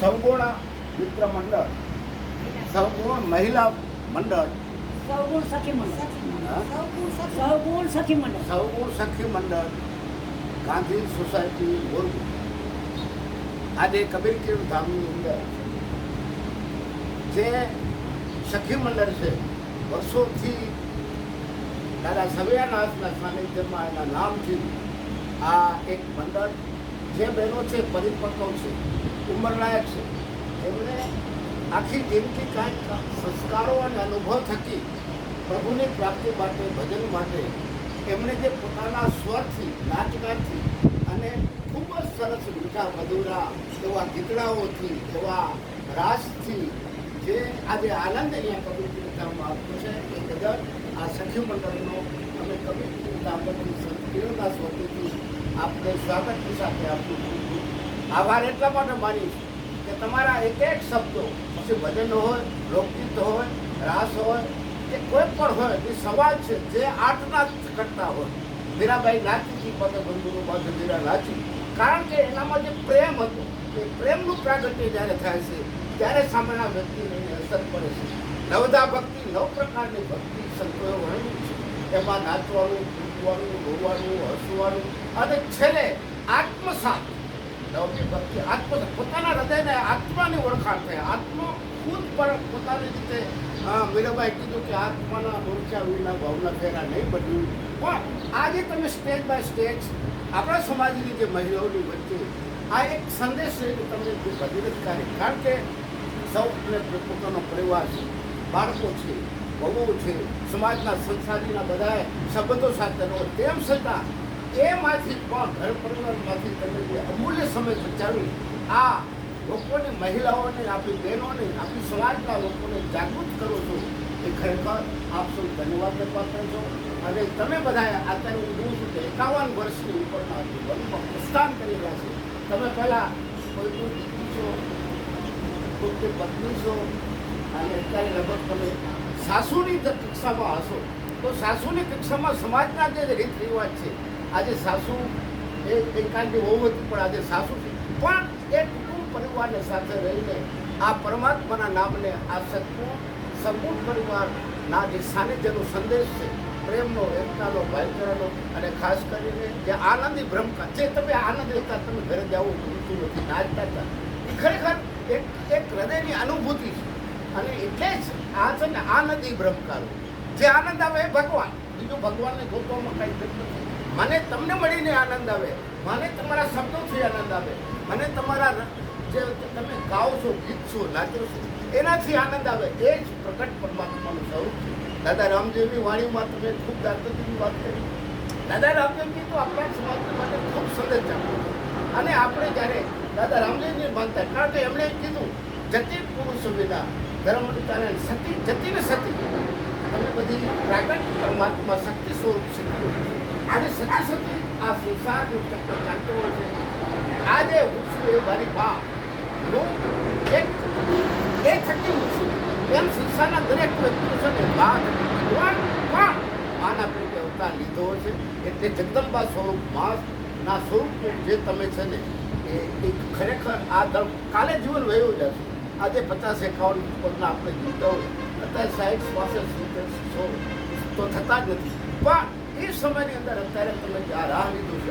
સૌગુણ મિત્ર મંડળ, સૌગુણ મહિલા મંડળ, સૌગુણ સખી મંડળ, સૌગુણ સખી મંડળ, સૌગુણ સખી મંડળ, ગાંધી સોસાયટી બોર્ડ આજે કબીર કીર્તન ધામની અંદર જે સખી મંડળ છે, વર્ષોથી દાદા સવ્યાનાથના સાનિધ્યમાં એના નામથી આ એક મંડળ જે બહેનો છે પરિપક્વ છે, ઉંમરલાયક છે, એમણે આખી જિંદગી કાંઈક સંસ્કારો અને અનુભવ થકી પ્રભુની પ્રાપ્તિ માટે, ભજન માટે એમણે જે પોતાના સ્વરથી, નાચગાનથી અને ખૂબ જ સરસ મીઠા મધુરા એવા ગીતડાઓથી, એવા રાસથી જે આજે આનંદ અહીંયા કબીર કીર્તનમાં આપતો છે એ કદાચ આ સખી મંડળનો અમે કબીર કીર્તન બધી સંસ્કૃતિના સ્વરૂપથી આપને સ્વાગતની સાથે આપતું આભાર એટલા માટે માનીશ કે તમારા એક એક શબ્દો, પછી ભજન હોય, લોકગીત હોય, રાસ હોય કે કોઈ પણ હોય, એ સવાલ છે જે આર્ટના કરતા હોય. મીરાબાઈ નાચી હતી, પદ બંધુનું પદ મીરા નાચી, કારણ કે એનામાં જે પ્રેમ હતો એ પ્રેમનું પ્રાગટ્ય જ્યારે થાય છે ત્યારે સામેના વ્યક્તિને અસર પડે છે. નવધા ભક્તિ, નવ પ્રકારની ભક્તિ સંતોએ વર્ણવી છે. એમાં નાચવાનું, કૂદવાનું, રોવાનું, હસવાનું અને છેલ્લે આત્મસાત. નવમી ભક્તિ આત્મસાત, પોતાના હૃદયને આત્માની ઓળખાણ થાય. આત્મા ખુદ પર પોતાની રીતે મીરાબાઈ કીધું કે આત્માના મોરચા વિના ભાવના ફેરા નહીં બન્યું. પણ આજે તમે સ્ટેજ બાય સ્ટેજ આપણા સમાજની જે મહિલાઓની વચ્ચે આ એક સંદેશ છે કે તમને જે ભગીરથ કાર્ય, કારણ કે સૌને પોતાનો પરિવાર છે, બાળકો છે, વહુઓ છે, સમાજના સંસારીના બધા સંબંધો સાથેનો, તેમ છતાં એમાંથી પણ ઘર પરિવારમાંથી તમે જે અમૂલ્ય સમય બચાવી આ લોકોની, મહિલાઓને, આપણી બહેનોને, આપણી સમાજના લોકોને જાગૃત કરો છો એ ખરેખર આપ સૌ ધન્યવાદને પાત્ર છો. અને તમે બધા અત્યારે હું જોઉં છું કે 51 વર્ષની ઉપરના જીવનમાં પ્રસ્થાન કરી રહ્યા છે. તમે પહેલાં કોઈ દીકરી છો, કોઈ પત્ની છો, અને અત્યારે લગભગ તમે સાસુની કક્ષામાં હશો. તો સાસુની કક્ષામાં સમાજના જે રીત રિવાજ છે, આજે સાસુ એ એકાંતની વહુ હતી પણ આજે સાસુ છે, પણ એ કુટુંબ પરિવારને સાથે રહીને આ પરમાત્માના નામને, આ સંપૂર્ણ પરિવારના જે સાનિધ્યનો સંદેશ છે, પ્રેમનો, એકતાનો, ભાઈચારાનો, અને ખાસ કરીને જે આનંદી બ્રહ્મકા, જે તમે આનંદ લેતા, તમે ઘરે જાઓ ગમતું નથી, નાચતા હતા, એ ખરેખર એક હૃદયની અનુભૂતિ છે. અને એટલે જ આ છે ને આનંદી બ્રહ્મકારો, જે આનંદ આવે એ ભગવાન, બીજું ભગવાનને ગોતવામાં કાંઈ જરૂર નથી. મને તમને મળીને આનંદ આવે, મને તમારા શબ્દોથી આનંદ આવે, મને તમારા જે તમે ગાઓ છો, ગીત છો, નાચો છો, એનાથી આનંદ આવે. એ જ પ્રગટ પરમાત્માનું સ્વરૂપ છે. દાદા રામદેવની વાણીમાં તમે ખૂબ જાગૃતિની વાત કરી. દાદા રામદેવજી તો આપણા સમાજ માટે ખૂબ સંદેશ જાણ્યો. અને આપણે જ્યારે દાદા રામદેવને માનતા, કારણ કે એમણે કીધું જતી પુરુષ વિના ધર્મતાને સતી, જતી ને સતી, તમે બધી પ્રાગટ પરમાત્મા શક્તિ સ્વરૂપ શીખ્યું. આજે સતી સતી આ સંસારનું ચક્ર ચાલતો હોય છે. આજે વૃક્ષો એ મારી બાનું એક થકી વૃક્ષો એમ સંસારના દરેક વ્યક્તિઓ છે ને બાદ પણ માના પેટે અવતાર લીધો છે. એટલે જગદંબા સ્વરૂપ માના સ્વરૂપ જે તમે છે ને એ ખરેખર આ ધર્મ કાલે જીવન વયું જશે. આજે 50-51 ઉપરના આપણે જીવતા હોય, અત્યારે 60-65 તો થતા જ નથી. પણ એ સમયની અંદર અત્યારે તમે આ રાહ લીધું છે,